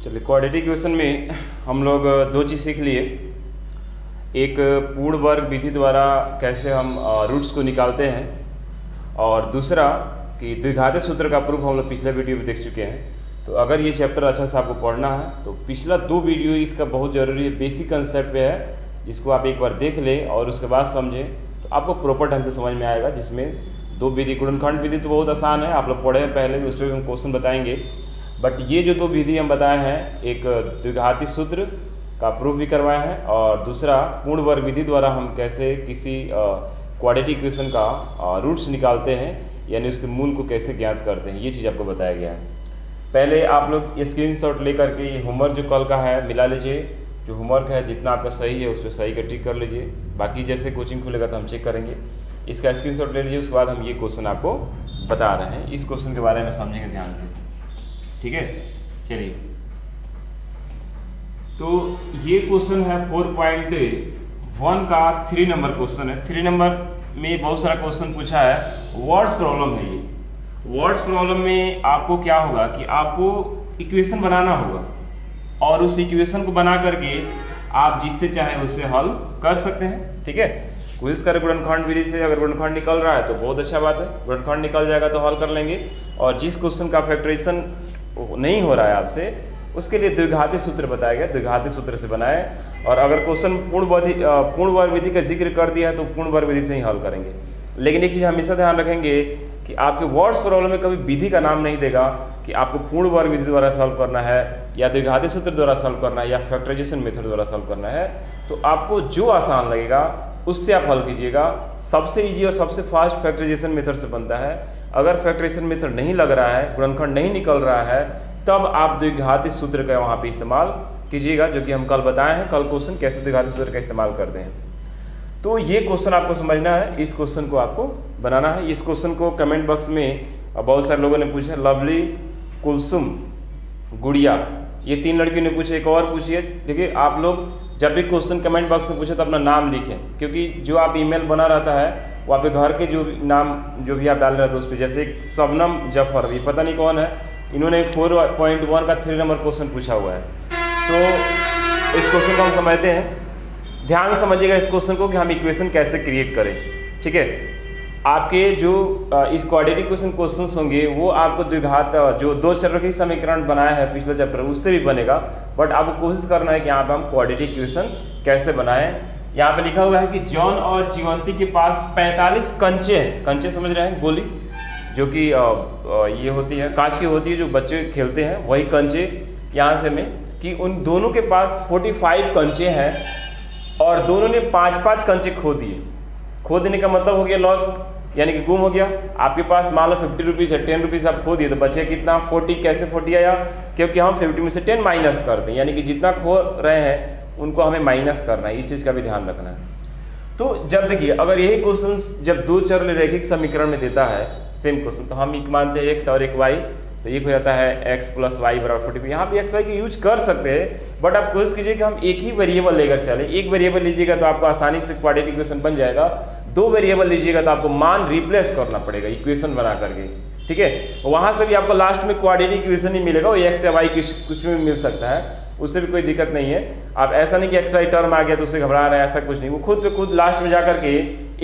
चलिए, quadratic equation में हम लोग दो चीज़ सीख लिए। एक पूर्ण वर्ग विधि द्वारा कैसे हम रूट्स को निकालते हैं, और दूसरा कि द्विघाती सूत्र का प्रूफ हम लोग पिछले वीडियो में देख चुके हैं। तो अगर ये चैप्टर अच्छा से आपको पढ़ना है तो पिछला दो वीडियो इसका बहुत ज़रूरी है, बेसिक कंसेप्ट पे है, जिसको आप एक बार देख लें और उसके बाद समझें तो आपको प्रॉपर ढंग से समझ में आएगा। जिसमें दो विधि, गुणनखंड विधि तो बहुत आसान है, आप लोग पढ़े हैं पहले भी, उस पर भी हम क्वेश्चन बताएंगे। बट ये जो दो विधि हम बताए हैं, एक द्विघाती सूत्र का प्रूफ भी करवाए हैं और दूसरा पूर्ण वर्ग विधि द्वारा हम कैसे किसी क्वाड्रेटिक इक्वेशन का रूट्स निकालते हैं, यानी उसके मूल को कैसे ज्ञात करते हैं, ये चीज़ आपको बताया गया है। पहले आप लोग स्क्रीनशॉट लेकर के ये होमवर्क जो कल का है मिला लीजिए। जो होमवर्क है जितना आपका सही है उस पर सही का टिक कर लीजिए। बाकी जैसे कोचिंग खुलेगा तो हम चेक करेंगे। इसका स्क्रीनशॉट ले लीजिए, उसके बाद हम ये क्वेश्चन आपको बता रहे हैं। इस क्वेश्चन के बारे में समझेंगे ध्यान से, ठीक है। चलिए, तो ये क्वेश्चन है 4.1 का 3 नंबर क्वेश्चन है। 3 नंबर में बहुत सारा क्वेश्चन पूछा है, वर्ड्स प्रॉब्लम है ये। वर्ड्स प्रॉब्लम में आपको क्या होगा कि आपको इक्वेशन बनाना होगा और उस इक्वेशन को बना करके आप जिससे चाहे उससे हल कर सकते हैं, ठीक है। कोशिश करें गुणनखंड विधि से, अगर गुणनखंड निकल रहा है तो बहुत अच्छा बात है, गुणनखंड निकल जाएगा तो हल कर लेंगे। और जिस क्वेश्चन का फैक्टराइजेशन नहीं हो रहा है आपसे, उसके लिए द्विघाती सूत्र बताया गया, द्विघाती सूत्र से बनाए। और अगर क्वेश्चन पूर्ण वर्ग विधि का जिक्र कर दिया है तो पूर्ण वर्ग विधि से ही हल करेंगे। लेकिन एक चीज़ हमेशा ध्यान रखेंगे कि आपके वर्ड्स प्रॉब्लम में कभी विधि का नाम नहीं देगा कि आपको पूर्ण वर्ग विधि द्वारा सॉल्व करना है या द्विघाती सूत्र द्वारा सॉल्व करना है या फैक्टराइजेशन मेथड द्वारा सॉल्व करना है। तो आपको जो आसान लगेगा उससे आप हल कीजिएगा। सबसे इजी और सबसे फास्ट फैक्टराइजेशन मेथड से बनता है। अगर फैक्टराइजेशन मेथड नहीं लग रहा है, गुणनखंड नहीं निकल रहा है, तब आप द्विघाती सूत्र का वहाँ पे इस्तेमाल कीजिएगा, जो कि हम कल बताए हैं। कल क्वेश्चन कैसे द्विघाती सूत्र का इस्तेमाल करते हैं। तो ये क्वेश्चन आपको समझना है, इस क्वेश्चन को आपको बनाना है। इस क्वेश्चन को कमेंट बॉक्स में बहुत सारे लोगों ने पूछा, लवली, कुलसुम, गुड़िया, ये 3 लड़कियों ने पूछे। एक और पूछिए। देखिए, आप लोग जब भी क्वेश्चन कमेंट बॉक्स में पूछे तो अपना नाम लिखें, क्योंकि जो आप ईमेल बना रहता है वो आपके घर के जो नाम जो भी आप डाल रहे थे उस पर, जैसे शबनम जफर, ये पता नहीं कौन है, इन्होंने 4.1 का 3 नंबर क्वेश्चन पूछा हुआ है। तो इस क्वेश्चन को हम समझते हैं। ध्यान से समझिएगा इस क्वेश्चन को कि हम इक्वेशन कैसे क्रिएट करें, ठीक है। आपके जो इस क्वाड्रेटिक क्वेश्चंस होंगे वो आपको द्विघात जो दो चररैखिक समीकरण बनाया है पिछले चैप्टर उससे भी बनेगा। बट आपको कोशिश करना है कि यहाँ पे हम क्वाड्रेटिक इक्वेशन कैसे बनाएं। यहाँ पे लिखा हुआ है कि जॉन और जीवंती के पास 45 कंचे हैं। कंचे समझ रहे हैं, गोली जो कि ये होती है, कांच की होती है, जो बच्चे खेलते हैं, वही कंचे। यहाँ से में कि उन दोनों के पास 45 कंचे हैं और दोनों ने 5-5 कंचे खो दिए। खो देने का मतलब हो गया लॉस, यानी कि गुम हो गया। आपके पास मान लो 50 रुपीज़ है, 10 रुपीज़ आप खो दिए तो बचे कितना, 40। कैसे 40 आया? क्योंकि हम 50 में से 10 माइनस करते हैं, यानी कि जितना खो रहे हैं उनको हमें माइनस करना है। इस चीज़ का भी ध्यान रखना है। तो जब देखिए, अगर यही क्वेश्चन जब दो चररैखिक समीकरण में देता है सेम क्वेश्चन, तो हम एक मानते हैं x और एक y, तो एक हो जाता है x + y = 45। यहाँ पे x y की यूज कर सकते हैं, बट आप कोशिश कीजिए कि हम एक ही वेरिएबल लेकर चले। एक वेरिएबल लीजिएगा तो आपको आसानी से क्वाड्रेटिक इक्वेशन बन जाएगा। 2 वेरिएबल लीजिएगा तो आपको मान रिप्लेस करना पड़ेगा इक्वेशन बना करके, ठीक है। वहाँ से भी आपको लास्ट में क्वाड्रेटिक इक्वेशन ही मिलेगा, वो x या y कुछ भी मिल सकता है, उससे भी कोई दिक्कत नहीं है। आप ऐसा नहीं कि x y टर्म आ गया तो उससे घबरा रहे हैं, ऐसा कुछ नहीं। वो खुद पे खुद लास्ट में जाकर के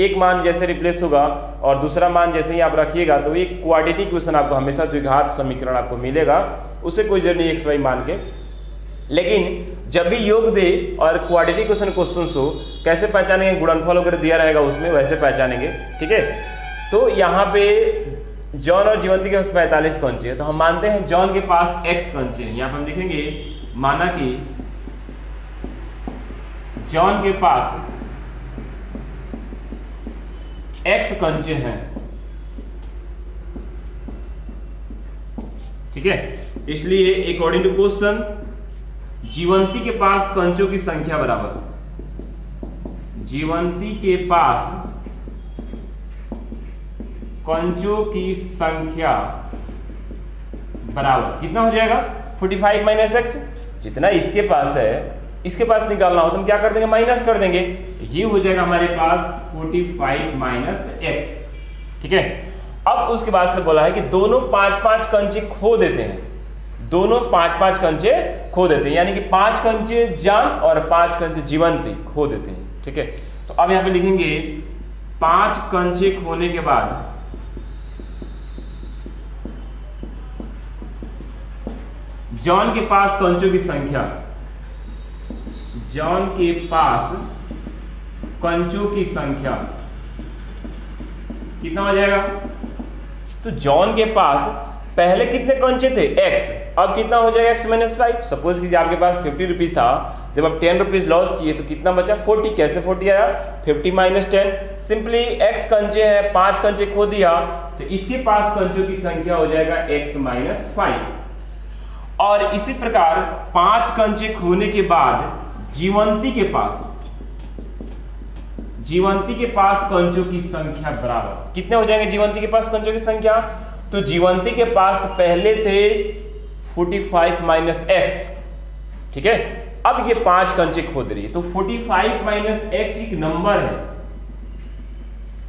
एक मान जैसे रिप्लेस होगा और दूसरा मान जैसे ही आप रखिएगा तो एक क्वाड्रेटिक इक्वेशन आपको हमेशा द्विघात समीकरण आपको मिलेगा। उससे कोई जरूरत नहीं x y मान के। लेकिन जब भी योग दे और क्वाड्रेटिक इक्वेशन क्वेश्चन हो, कैसे पहचानेंगे? गुणनफल वगैरह दिया रहेगा उसमें, वैसे पहचानेंगे, ठीक है। तो यहाँ पे जॉन और जीवंती के पास 45 कंचे हैं, तो हम मानते हैं जॉन के पास x कंचे हैं। यहाँ पर हम लिखेंगे, माना कि जॉन के पास x कंचे हैं, ठीक है। इसलिए अकॉर्डिंग टू क्वेश्चन जीवंती के पास कंचों की संख्या बराबर, जीवंती के पास कंचों की संख्या बराबर कितना हो जाएगा? 45 - x। जितना इसके पास है इसके पास निकालना हो तो हम क्या कर देंगे? माइनस कर देंगे। ये हो जाएगा हमारे पास 45 - x, ठीक है। अब उसके बाद से बोला है कि दोनों 5-5 कंचे खो देते हैं, दोनों 5-5 कंचे खो देते हैं, यानी कि 5 कंचे जान और 5 कंचे जीवंती खो देते हैं। ठीक है, तो अब यहाँ पे लिखेंगे 5 कंचे खोने के बाद जॉन के पास कंचों की संख्या, जॉन के पास कंचों की संख्या कितना हो जाएगा? तो जॉन के पास पहले कितने कंचे थे? x, अब कितना हो जाएगा x माइनस 5। सपोज कीजिए आपके पास 50 रुपीज था, जब आप 10 रुपीज लॉस किए तो कितना बचा? 40। कैसे 40 आया? 50 माइनस 10, सिंपली x कंचे है, 5 कंचे खो दिया तो इसके पास कंचों की संख्या हो जाएगा x माइनस 5। और इसी प्रकार 5 कंचे खोने के बाद जीवंती के पास कंचों की संख्या बराबर कितने हो जाएंगे? जीवंती के पास कंचों की संख्या, तो जीवंती के पास पहले थे 45 माइनस x। ठीक है, अब ये 5 कंचे खो दे रही है, तो 45 माइनस x एक नंबर है।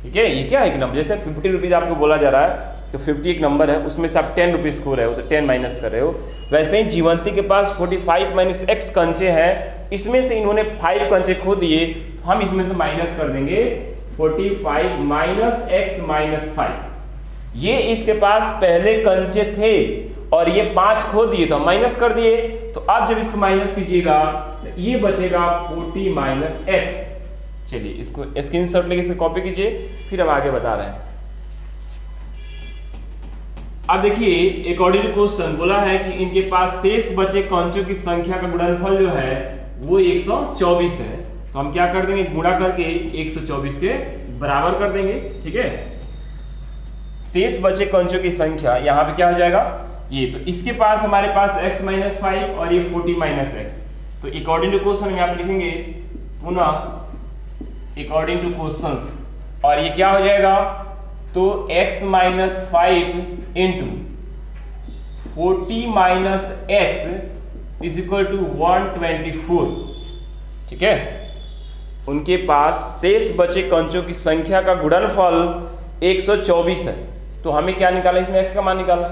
ठीक है, ये क्या है? एक नंबर। जैसे 50 रुपीज आपको बोला जा रहा है तो 50 एक नंबर है, उसमें से आप 10 रुपीज खो रहे हो तो 10 माइनस कर रहे हो। वैसे ही जीवंती के पास 45 माइनस x कंचे हैं, इसमें से इन्होंने 5 कंचे खो दिए, हम इसमें से माइनस कर देंगे 45 माइनस x माइनस 5। ये इसके पास पहले कंचे थे और ये 5 खो दिए तो हम माइनस कर दिए, तो अब जब इसको माइनस कीजिएगा तो ये बचेगा 40 माइनस x। चलिए इसको स्क्रीनशॉट लेके इसे कॉपी कीजिए, फिर हम आगे बता रहे हैं। अब देखिए अकॉर्डिंग टू क्वेश्चन बोला है कि इनके पास शेष बचे कंचों की संख्या का गुणनफल जो है वो 124 है, तो हम क्या कर देंगे? गुणा करके 124 के बराबर कर देंगे। ठीक है, शेष बचे कंचों की संख्या यहाँ पे क्या हो जाएगा? ये, तो इसके पास हमारे पास x माइनस 5 और ये 40 माइनस x, तो अकॉर्डिंग टू क्वेश्चन हम यहाँ पे लिखेंगे पुनः अकॉर्डिंग टू क्वेश्चंस, और ये क्या हो जाएगा? तो x minus 5 into 40 minus x is equal to 124। ठीक है, उनके पास शेष बचे कंचों की संख्या का गुणनफल 124 है, तो हमें क्या निकाला? इसमें x का मान निकालना,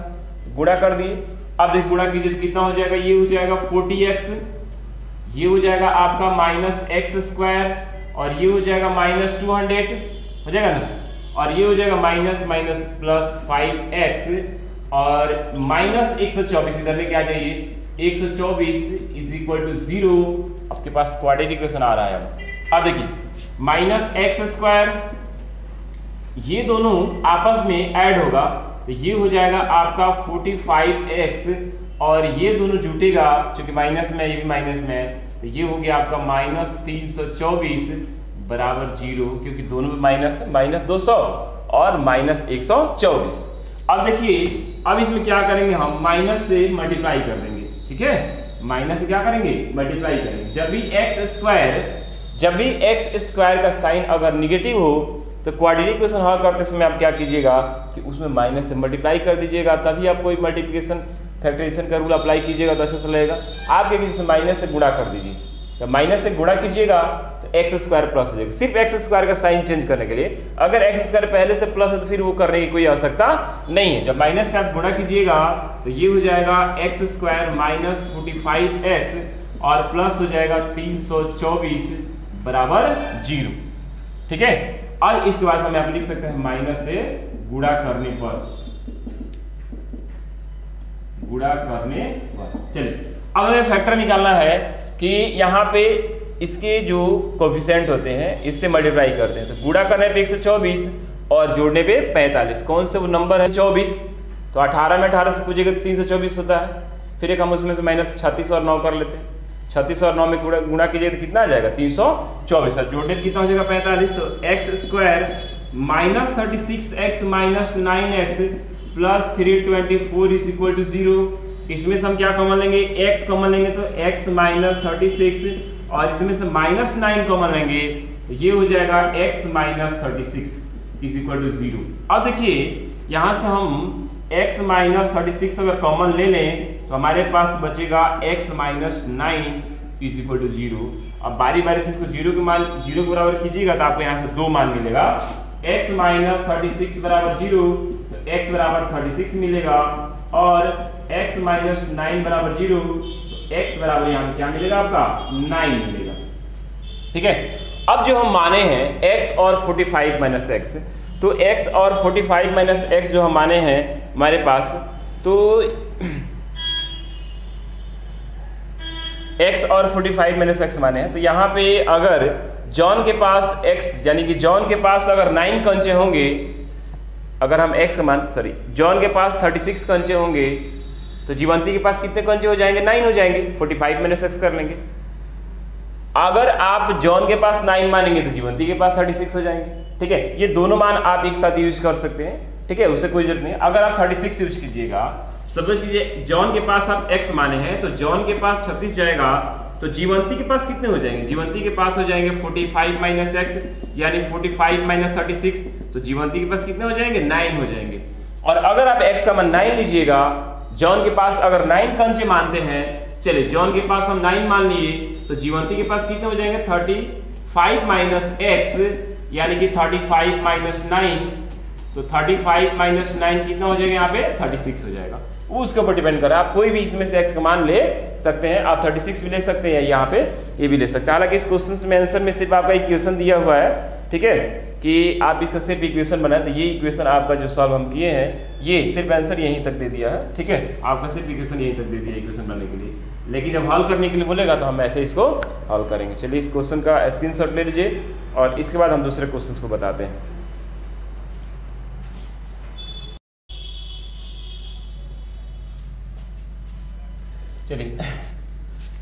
गुणा कर दिए। अब देखिए गुणा कीजिए तो कितना हो जाएगा? ये हो जाएगा 40x, ये हो जाएगा आपका माइनस x स्क्वायर, और ये हो जाएगा माइनस 200 हो जाएगा ना, और ये हो जाएगा माइनस माइनस प्लस 5x और माइनस 124 इधर लेके आ जाइए, 124 इज इक्वल टू 0। आपके पास क्वाड्रेटिक इक्वेशन आ रहा है। अब देखिए माइनस x स्क्वायर, ये दोनों आपस में ऐड होगा तो ये हो जाएगा आपका 45x, और ये दोनों जुटेगा क्योंकि माइनस में ये भी माइनस में है, तो ये हो गया आपका माइनस 324 बराबर 0, क्योंकि दोनों में माइनस है, माइनस 200 और माइनस 124। अब देखिए अब इसमें क्या करेंगे? हम माइनस से मल्टीप्लाई कर देंगे। ठीक है, माइनस से क्या करेंगे? मल्टीप्लाई करेंगे। जब भी x स्क्वायर का साइन अगर निगेटिव हो तो क्वाड्रेटिक इक्वेशन हल करते समय आप क्या कीजिएगा कि उसमें माइनस से मल्टीप्लाई कर दीजिएगा, तभी आप कोई मल्टीप्लिकेशन फैक्टराइजेशन का रूल अप्लाई कीजिएगा तो अच्छे से लगेगा। आप क्या कीजिए? माइनस से गुणा कर दीजिए, जब माइनस से गुणा कीजिएगा तो x स्क्वायर प्लस हो जाएगा, सिर्फ x स्क्वायर का साइन चेंज करने के लिए। अगर x स्क्वायर पहले से प्लस है तो फिर वो करने की कोई आवश्यकता नहीं है। जब माइनस से आप गुणा कीजिएगा तो ये हो जाएगा x स्क्वायर माइनस 45x और प्लस हो जाएगा 324 बराबर 0। ठीक है, अब इसके बाद हम यहाँ पे लिख सकते हैं माइनस से गुणा करने पर, चलिए अब हमें फैक्टर निकालना है कि यहाँ पे इसके जो कोफिशिएंट होते हैं इससे मल्टीप्लाई करते हैं, तो गुणा करने पे 124 और जोड़ने पे 45। कौन से वो नंबर है? 24, तो 18 में 18 से पूछेगा 324 होता है। फिर एक हम उसमें से माइनस 36 और 9 कर लेते हैं, 36 और 9 में गुणा कीजिए तो कितना आ जाएगा? 324, और जोड़ने पे कितना हो जाएगा? 45। तो x square minus 36x minus 9x plus 324 is equal to 0। इसमें से हम क्या कॉमन लेंगे? x कॉमन लेंगे तो x माइनस 36 और इसमें से माइनस 9 कॉमन लेंगे तो ये हो जाएगा x minus 36 is equal to 0। अब देखिए यहाँ से हम x माइनस 36 अगर कॉमन ले लें तो हमारे पास बचेगा x minus 9 is equal to 0। अब बारी बारी से इसको 0 के बराबर कीजिएगा तो आपको यहाँ से 2 मान मिलेगा। x माइनस 36 बराबर 0 तो x बराबर 36 मिलेगा, और x माइनस 9 बराबर 0 तो x बराबर यहाँ पे क्या मिलेगा आपका 9 मिलेगा। ठीक है, अब जो हम माने हैं x और 45 माइनस एक्स, तो x और 45 माइनस एक्स जो हम माने हैं हमारे पास, तो x और 45 माइनस एक्स माने हैं, तो यहाँ पे अगर जॉन के पास x यानी कि जॉन के पास अगर 9 कंचे होंगे, अगर हम x का मान जॉन के पास 36 कंचे होंगे तो जीवंती के पास कितने कंचे हो जाएंगे? 9 हो जाएंगे। 45 माइनस एक्स कर लेंगे। अगर आप जॉन के पास 9 मानेंगे तो जीवंती के पास 36 हो जाएंगे। ठीक है, ये दोनों मान आप एक साथ यूज कर सकते हैं। ठीक है, उससे कोई जरूरत नहीं। अगर आप 36 यूज कीजिएगा, सपोज कीजिए जॉन के पास आप x माने हैं तो जॉन के पास 36 जाएगा, तो जीवंती के पास कितने हो जाएंगे? जीवंती के पास हो जाएंगे 45 माइनस एक्स यानी 45 माइनस 36, तो जीवंती के पास कितने हो जाएंगे? 9 हो जाएंगे। और अगर आप x का मान 9 लीजिएगा, जॉन के पास अगर 9 कंचे मानते हैं, चलिए जॉन के पास हम 9 मान लिए, तो जीवंती के पास कितने हो जाएंगे? 35 माइनस एक्स यानी कि 35 माइनस 9, तो 35 माइनस 9 कितना हो जाएगा? यहाँ पे 36 हो जाएगा। वो उसके ऊपर डिपेंड कर रहा है, आप कोई भी इसमें से x का मान ले सकते हैं। आप 36 भी ले सकते हैं, यहाँ पे ये भी ले सकते हैं। हालांकि इस क्वेश्चन में आंसर में सिर्फ आपका इक्वेशन दिया हुआ है, ठीक है, कि आप इसका सिर्फ इक्वेशन बनाए, तो ये इक्वेशन आपका जो सॉल्व हम किए हैं, ये सिर्फ आंसर यहीं तक दे दिया है। ठीक है, आपका सिर्फ इक्वेशन यहीं तक दे दिया इक्वेशन बनाने के लिए, लेकिन जब हल करने के लिए बोलेगा तो हम ऐसे इसको हल करेंगे। चलिए इस क्वेश्चन का स्क्रीनशॉट ले लीजिए और इसके बाद हम दूसरे क्वेश्चन को बताते हैं। चलिए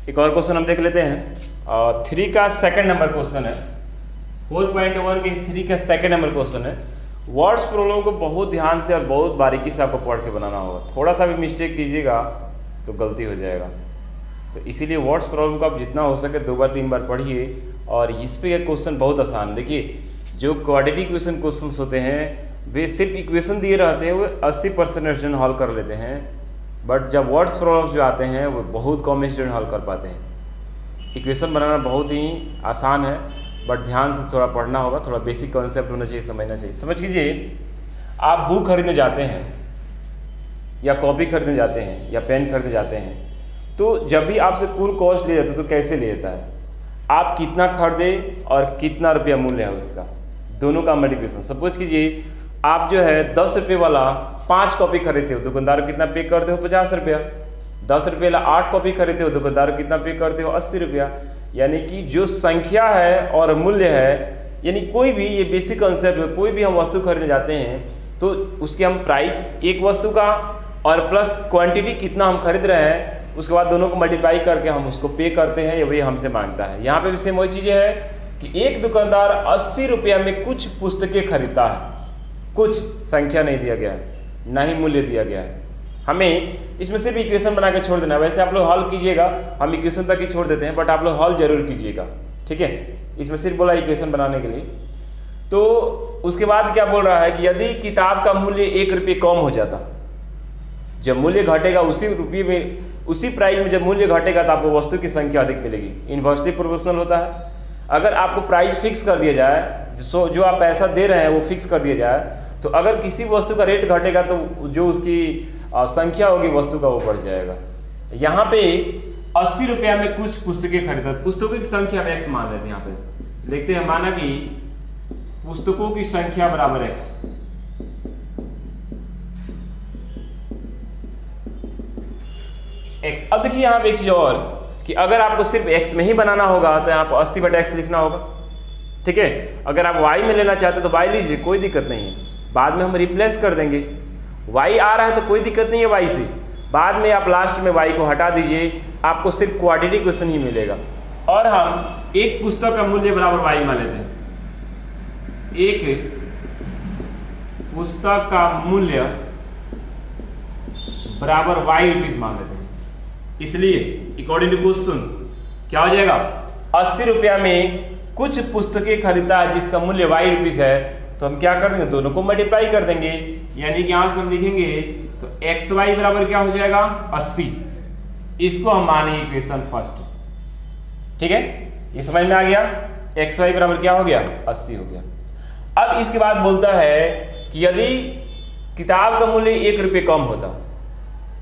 एक और क्वेश्चन हम देख लेते हैं, और 3 का सेकंड नंबर क्वेश्चन है। 4.1 के 3 का सेकंड नंबर क्वेश्चन है। वर्ड्स प्रॉब्लम को बहुत ध्यान से और बहुत बारीकी से आपको पढ़ के बनाना होगा। थोड़ा सा भी मिस्टेक कीजिएगा तो गलती हो जाएगा। तो इसीलिए वर्ड्स प्रॉब्लम को आप जितना हो सके 2 बार 3 बार पढ़िए। और इस पे क्वेश्चन बहुत आसान है। देखिए जो क्वाड्रेटिक इक्वेशन क्वेश्चन होते हैं वे सिर्फ इक्वेशन दिए रहते हैं, वो 80% स्टूडेंट हल कर लेते हैं। बट जब वर्ड्स प्रॉब्लम्स जो आते हैं वो बहुत कम स्टूडेंट हल कर पाते हैं। इक्वेशन बनाना बहुत ही आसान है, बट ध्यान से थोड़ा पढ़ना होगा, थोड़ा बेसिक कॉन्सेप्ट होना चाहिए, समझना चाहिए। समझ लीजिए आप बुक खरीदने जाते हैं या कॉपी खरीदने जाते हैं या पेन खरीदने जाते हैं, तो जब भी आपसे कुल कॉस्ट ले जाता है तो कैसे ले जाता है? आप कितना खरीदे और कितना रुपया मूल्य है उसका, दोनों का मल्टीप्लिकेशन। सपोज कीजिए आप जो है 10 रुपये वाला 5 कॉपी खरीदते हो, दुकानदार को कितना पे करते हो? 50 रुपया। 10 रुपये वाला 8 कॉपी खरीदते हो, दुकानदार को कितना पे करते हो? 80 रुपया। यानी कि जो संख्या है और मूल्य है, यानी कोई भी ये बेसिक कॉन्सेप्ट है, कोई भी हम वस्तु खरीदने जाते हैं तो उसके हम प्राइस एक वस्तु का और प्लस क्वांटिटी कितना हम खरीद रहे हैं, उसके बाद दोनों को मल्टीप्लाई करके हम उसको पे करते हैं, या वही हमसे मांगता है। यहाँ पे भी सेम वही चीज़ें हैं कि एक दुकानदार 80 रुपया में कुछ पुस्तकें खरीदता है, कुछ संख्या नहीं दिया गया है, ना ही मूल्य दिया गया है। हमें इसमें सिर्फ इक्वेशन बना के छोड़ देना है। वैसे आप लोग हल कीजिएगा, हम इक्वेशन तक ही छोड़ देते हैं, बट आप लोग हल जरूर कीजिएगा। ठीक है, इसमें सिर्फ बोला इक्वेशन बनाने के लिए। तो उसके बाद क्या बोल रहा है कि यदि किताब का मूल्य 1 रुपये कम हो जाता, जब मूल्य घटेगा उसी रुपये में, उसी प्राइस में जब मूल्य घटेगा तो आपको वस्तु की संख्या अधिक मिलेगी। इन्वर्सली प्रोपोर्शनल होता है। अगर आपको प्राइस फिक्स कर दिया जाए, जो आप पैसा दे रहे हैं वो फिक्स कर दिया जाए, तो अगर किसी वस्तु का रेट घटेगा तो जो उसकी संख्या होगी वस्तु का वो बढ़ जाएगा। यहाँ पे 80 रुपया में कुछ पुस्तकें खरीदा, पुस्तकों की संख्या x मान लेते हैं। यहाँ पे देखते हैं, माना कि पुस्तकों की संख्या बराबर x। अब देखिए यहाँ पे एक चीज और कि अगर आपको सिर्फ x में ही बनाना होगा तो यहाँ पर 80/x लिखना होगा। ठीक है, अगर आप y में लेना चाहते हो तो y लीजिए, कोई दिक्कत नहीं है, बाद में हम रिप्लेस कर देंगे। y आ रहा है तो कोई दिक्कत नहीं है y से, बाद में आप लास्ट में y को हटा दीजिए, आपको सिर्फ क्वाड्रेटिक इक्वेशन ही मिलेगा। और हम एक पुस्तक का मूल्य बराबर y मान लेते हैं। एक पुस्तक का मूल्य बराबर y रुपीज मान लेते हैं। इसलिए अकॉर्डिंग टू क्वेश्चन क्या हो जाएगा? 80 रुपया में कुछ पुस्तकें खरीदता है जिसका मूल्य y रुपीज है, तो हम क्या कर देंगे? दोनों को मल्टीप्लाई कर देंगे। यानी कि यहां से हम लिखेंगे तो xy बराबर क्या हो जाएगा? 80। इसको हम माने इक्वेशन फर्स्ट। ठीक है, ये समझ में आ गया? xy बराबर क्या हो गया? 80 हो गया। अब इसके बाद बोलता है कि यदि किताब का मूल्य 1 रुपये कम होता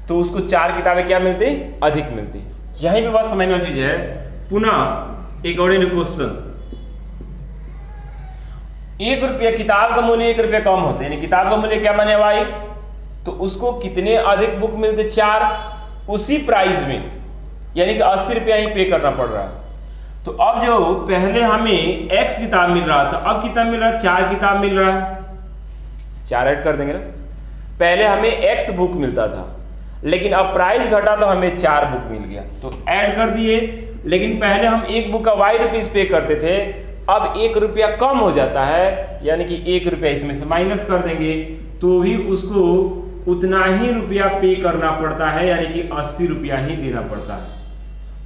तो उसको 4 किताबें क्या मिलती? अधिक मिलती। यहीं पे बस समझने वाली चीज है। पुनः एक और क्वेश्चन, 1 रुपया, किताब का मूल्य 1 रुपया कम होता है, यानी किताब का मूल्य क्या माने वाई, तो उसको कितने अधिक बुक मिलते, 4, उसी प्राइस में, यानी कि 80 रुपया ही पे करना पड़ रहा है। तो अब जो पहले हमें x किताब मिल रहा था, अब कितना मिल रहा है, 4 किताब मिल रहा है, 4 ऐड कर देंगे ना। पहले हमें x बुक मिलता था, लेकिन अब प्राइस घटा तो हमें 4 बुक मिल गया, तो ऐड कर दिए। लेकिन पहले हम एक बुक का y रुपीज पे करते थे, अब 1 रुपया कम हो जाता है, यानी कि 1 रुपया इसमें से माइनस कर देंगे, तो भी उसको उतना ही रुपया पे करना पड़ता है, यानी कि 80 रुपया ही देना पड़ता है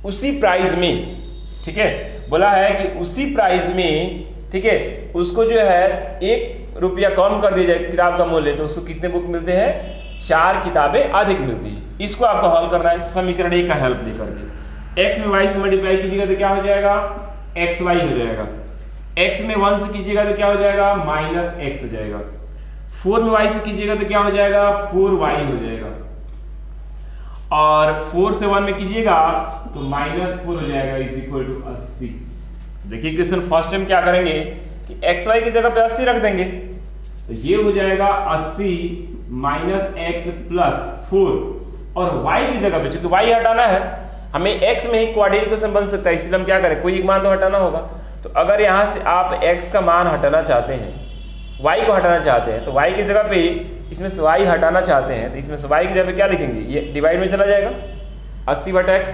उसी प्राइस में। ठीक है, बोला है कि उसी प्राइस में, ठीक है, उसको जो है 1 रुपया कम कर दिया जाए किताब का मूल्य, तो उसको कितने बुक मिलते हैं, 4 किताबें अधिक मिलती है। इसको आपको हल करना है समीकरण 1 का हेल्प दे करके। x में y से मल्टीप्लाई कीजिएगा तो क्या हो जाएगा, xy हो जाएगा। x में 1 से कीजिएगा तो क्या हो जाएगा, माइनस x हो जाएगा। 4 में y से कीजिएगा तो क्या हो जाएगा, 4y हो जाएगा। और 4 से 1 में कीजिएगा तो -4 हो जाएगा, इज इक्वल टू 80। देखिए क्वेश्चन फर्स्ट हम क्या करेंगे कि xy की जगह पे 80 रख देंगे, तो ये हो जाएगा 80 माइनस x प्लस 4, और y की जगह पे, चूंकि y हटाना है हमें, x में ही क्वाड्रेटिक इक्वेशन बन सकता है, इसलिए हम क्या करें, कोई एक मान तो हटाना होगा। तो अगर यहाँ से आप x का मान हटाना चाहते हैं, y को हटाना चाहते हैं, तो y की जगह पे इसमें से y हटाना चाहते हैं, तो इसमें से y की जगह पे क्या लिखेंगे, ये डिवाइड में चला जाएगा, 80/x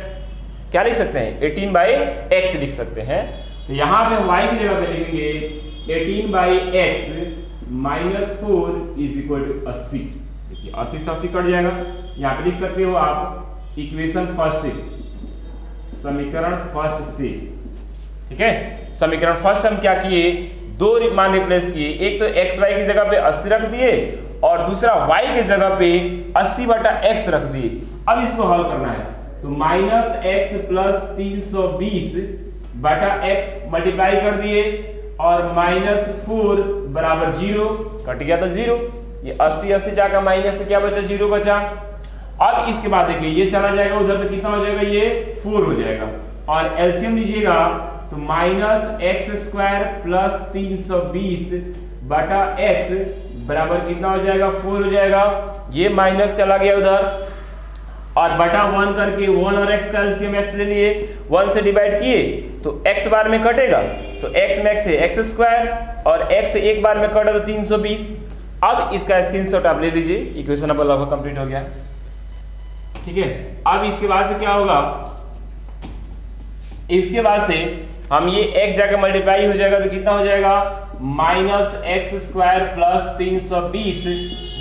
क्या लिख सकते हैं, 18/x लिख सकते हैं। तो यहाँ पे y की जगह पे लिखेंगे 18/x minus 4 is equal to 80। देखिए 80 से 80 कट जाएगा, यहाँ पे लिख सकते हो आप इक्वेशन फर्स्ट से, समीकरण फर्स्ट से। ठीक है, समीकरण फर्स्ट हम क्या किए, 2 मान रिप्लेस किए, एक तो x y की जगह पे 80 रख दिए, और दूसरा y की जगह पे 80/x रख दिए। अब इसको हल करना है, तो -x प्लस 320/x मल्टीप्लाई कर दिए, और -4 बराबर 0, कट गया तो 0, ये 80 जाकर माइनस से क्या बचा, 0 बचा। अब इसके बाद देखिए ये चला जाएगा उधर, तो कितना हो जाएगा, ये 4 हो जाएगा, और एलसीएम लीजिएगा तो -x² प्लस 320/x बराबर कितना हो जाएगा, 4 हो जाएगा। ये माइनस चला गया उधर, और बटा 1 करके 1 और x का एलसीएम x ले लिए, 1 से डिवाइड किए तो x बार में कटेगा, तो x में x है x², और x एक बार में कटा तो 320। अब इसका स्क्रीनशॉट आप ले लीजिए, इक्वेशन अब लगभग कंप्लीट हो गया। ठीक है, अब इसके बाद से क्या होगा, इसके बाद से हम ये x जाकर मल्टीप्लाई हो जाएगा, तो कितना हो जाएगा, -x² प्लस 320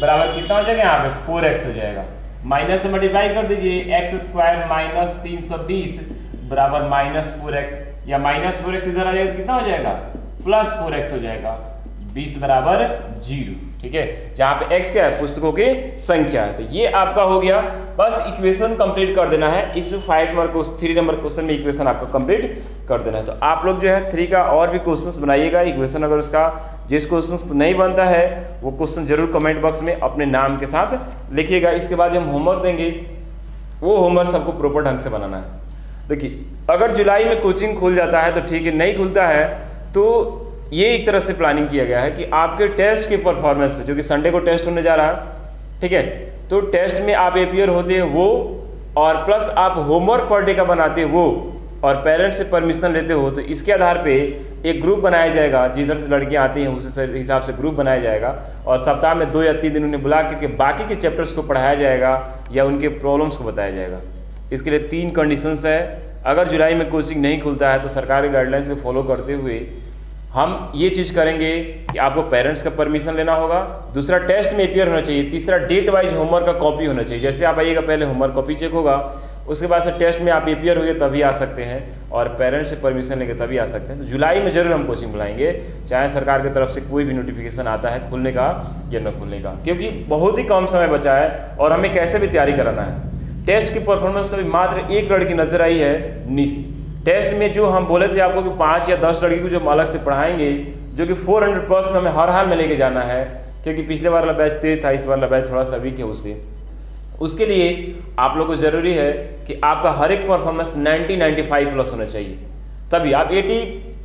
बराबर कितना हो जाएगा, यहाँ पे 4x हो जाएगा। माइनस से मल्टीप्लाई कर दीजिए, x² माइनस 320 बराबर -4x, या -4x इधर आ जाएगा, कितना हो जाएगा, +4x हो जाएगा, 20 बराबर 0। ठीक है, जहां पे x क्या है, पुस्तकों की संख्या है। तो ये आपका हो गया, बस इक्वेशन कंप्लीट कर देना है। इस 3 नंबर क्वेश्चन में इक्वेशन आपको कंप्लीट कर देना है। तो आप लोग जो है 3 का और भी क्वेश्चंस बनाइएगा, इक्वेशन अगर उसका जिस क्वेश्चन नहीं बनता है वो क्वेश्चन जरूर कमेंट बॉक्स में अपने नाम के साथ लिखिएगा। इसके बाद हम होमवर्क देंगे, वो होमवर्क सबको प्रॉपर ढंग से बनाना है। देखिए अगर जुलाई में कोचिंग खुल जाता है तो ठीक है, नहीं खुलता है तो ये एक तरह से प्लानिंग किया गया है कि आपके टेस्ट के परफॉर्मेंस पे, जो कि संडे को टेस्ट होने जा रहा है, ठीक है, तो टेस्ट में आप अपीयर होते हैं वो, और प्लस आप होमवर्क पर डे का बनाते हो वो, और पेरेंट्स से परमिशन लेते हो, तो इसके आधार पे एक ग्रुप बनाया जाएगा, जिधर से लड़कियां आती हैं उस हिसाब से ग्रुप बनाया जाएगा, और सप्ताह में 2 या 3 दिन उन्हें बुला करके बाकी के चैप्टर्स को पढ़ाया जाएगा या उनके प्रॉब्लम्स को बताया जाएगा। इसके लिए 3 कंडीशंस है। अगर जुलाई में कोचिंग नहीं खुलता है तो सरकारी गाइडलाइंस को फॉलो करते हुए हम ये चीज़ करेंगे कि आपको पेरेंट्स का परमिशन लेना होगा, दूसरा टेस्ट में अपीयर होना चाहिए, तीसरा डेट वाइज होमवर्क का कॉपी होना चाहिए। जैसे आप आइएगा पहले होमवर्क कॉपी चेक होगा, उसके बाद से टेस्ट में आप अपीयर हुए तभी आ सकते हैं, और पेरेंट्स से परमिशन लेके तभी आ सकते हैं। तो जुलाई में जरूर हम कोचिंग बुलाएंगे, चाहे सरकार की तरफ से कोई भी नोटिफिकेशन आता है खुलने का या न खुलने का, क्योंकि बहुत ही कम समय बचा है और हमें कैसे भी तैयारी कराना है। टेस्ट की परफॉर्मेंस अभी मात्र 1 लड़की नजर आई है निशी। टेस्ट में जो हम बोले थे आपको कि 5 या 10 लड़की को जो हम अलग से पढ़ाएंगे, जो कि 400+ में हमें हर हाल में लेके जाना है, क्योंकि पिछले बार वाला बैच तेज था, इस बार वाला बैच थोड़ा सा वीक है। उसके लिए आप लोग को जरूरी है कि आपका हर एक परफॉर्मेंस 90-95 प्लस होना चाहिए, तभी आप 80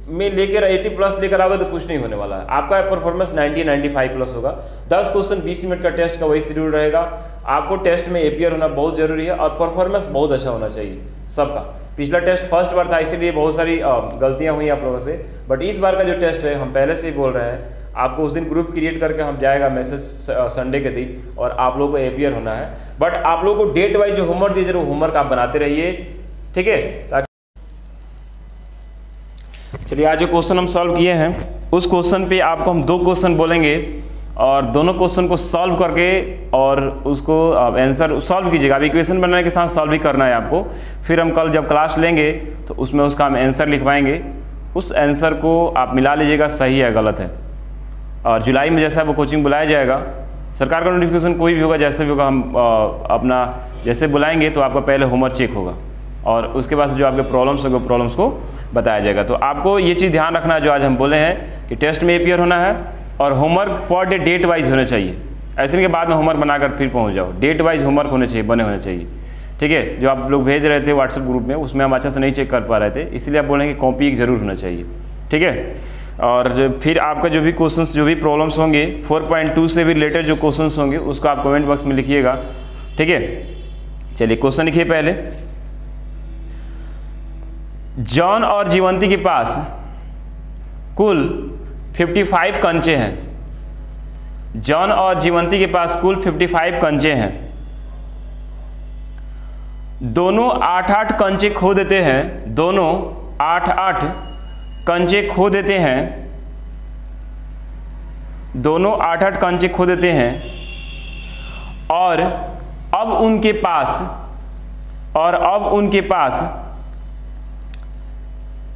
में लेकर 80 प्लस लेकर आओगे तो कुछ नहीं होने वाला है। आपका परफॉर्मेंस 90-95 प्लस होगा। 10 क्वेश्चन 20 मिनट का टेस्ट का वही शेड्यूल रहेगा। आपको टेस्ट में एपीयर होना बहुत जरूरी है और परफॉर्मेंस बहुत अच्छा होना चाहिए सबका। पिछला टेस्ट फर्स्ट बार था, इसीलिए बहुत सारी गलतियां हुई आप लोगों से, बट इस बार का जो टेस्ट है हम पहले से ही बोल रहे हैं, आपको उस दिन ग्रुप क्रिएट करके हम जाएगा मैसेज संडे के दिन और आप लोगों को एपीयर होना है। बट आप लोगों को डेट वाइज जो होमवर्क दीजिए वो होमवर्क आप बनाते रहिए, ठीक है। ताकि चलिए आज जो क्वेश्चन हम सॉल्व किए हैं उस क्वेश्चन पे आपको हम 2 क्वेश्चन बोलेंगे और दोनों क्वेश्चन को सॉल्व करके और उसको आंसर सॉल्व कीजिएगा। अब इक्वेशन बनाने के साथ सॉल्व भी करना है आपको। फिर हम कल जब क्लास लेंगे तो उसमें उसका हम आंसर लिखवाएंगे, उस आंसर को आप मिला लीजिएगा सही है गलत है। और जुलाई में जैसा वो कोचिंग बुलाया जाएगा, सरकार का नोटिफिकेशन कोई भी होगा जैसे भी होगा, हम अपना जैसे बुलाएंगे तो आपका पहले होमवर्क चेक होगा और उसके बाद जो आपके प्रॉब्लम्स होंगे प्रॉब्लम्स को बताया जाएगा। तो आपको ये चीज़ ध्यान रखना है जो आज हम बोले हैं कि टेस्ट में एपीयर होना है और homework per day date wise होना चाहिए। ऐसे नहीं कि बाद में होमवर्क बनाकर फिर पहुंच जाओ, डेट वाइज होमवर्क होने चाहिए, बने होने चाहिए, ठीक है। जो आप लोग भेज रहे थे व्हाट्सएप ग्रुप में उसमें हम अच्छा से नहीं चेक कर पा रहे थे, इसलिए आप बोलेंगे कॉपी एक जरूर होना चाहिए, ठीक है। और फिर आपका जो भी क्वेश्चंस जो भी प्रॉब्लम्स होंगे 4.2 से भी रिलेटेड जो क्वेश्चंस होंगे उसको आप कमेंट बॉक्स में लिखिएगा, ठीक है। चलिए क्वेश्चन लिखिए पहले। जॉन और जीवंती के पास कुल 55 कंचे हैं। जॉन और जीवंती के पास कुल 55 कंचे हैं। दोनों 8-8 कंचे खो देते हैं। दोनों 8-8 कंचे खो देते हैं। दोनों 8-8 कंचे खो देते हैं और अब उनके पास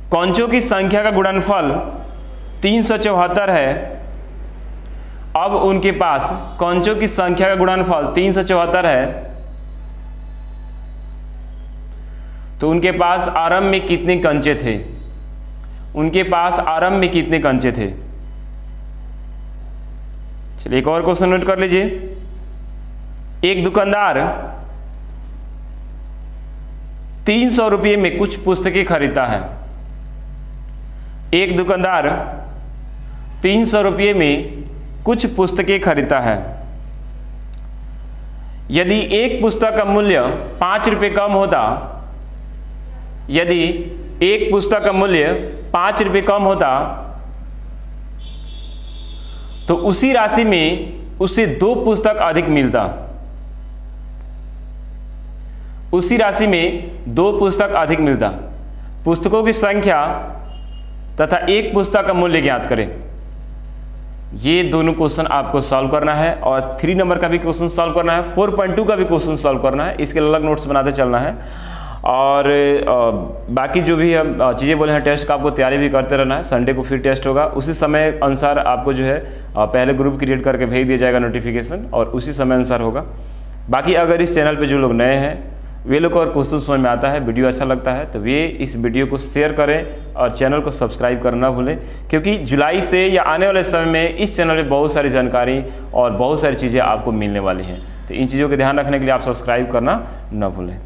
कंचों की संख्या का गुणनफल 374 है। अब उनके पास कंचों की संख्या का गुणनफल 374 है, तो उनके पास आरंभ में कितने कंचे थे? उनके पास आरंभ में कितने कंचे थे? चलिए एक और क्वेश्चन नोट कर लीजिए। एक दुकानदार 300 रुपये में कुछ पुस्तकें खरीदता है। एक दुकानदार 300 रुपये में कुछ पुस्तकें खरीदता है। यदि एक पुस्तक का मूल्य 5 रुपये कम होता, यदि एक पुस्तक का मूल्य 5 रुपये कम होता तो उसी राशि में उसे 2 पुस्तक अधिक मिलता। उसी राशि में 2 पुस्तक अधिक मिलता। पुस्तकों की संख्या तथा एक पुस्तक का मूल्य ज्ञात करें। ये दोनों क्वेश्चन आपको सॉल्व करना है और 3 नंबर का भी क्वेश्चन सॉल्व करना है, 4.2 का भी क्वेश्चन सॉल्व करना है। इसके अलग नोट्स बनाते चलना है और बाकी जो भी हम चीज़ें बोले हैं टेस्ट का आपको तैयारी भी करते रहना है। संडे को फिर टेस्ट होगा, उसी समय अनुसार आपको जो है पहले ग्रुप क्रिएट करके भेज दिया जाएगा नोटिफिकेशन और उसी समय अनुसार होगा। बाकी अगर इस चैनल पे जो लोग नए हैं वे लोग और क्वेश्चन समझ में आता है, वीडियो अच्छा लगता है तो वे इस वीडियो को शेयर करें और चैनल को सब्सक्राइब करना भूलें, क्योंकि जुलाई से या आने वाले समय में इस चैनल में बहुत सारी जानकारी और बहुत सारी चीज़ें आपको मिलने वाली हैं। तो इन चीज़ों का ध्यान रखने के लिए आप सब्सक्राइब करना न भूलें।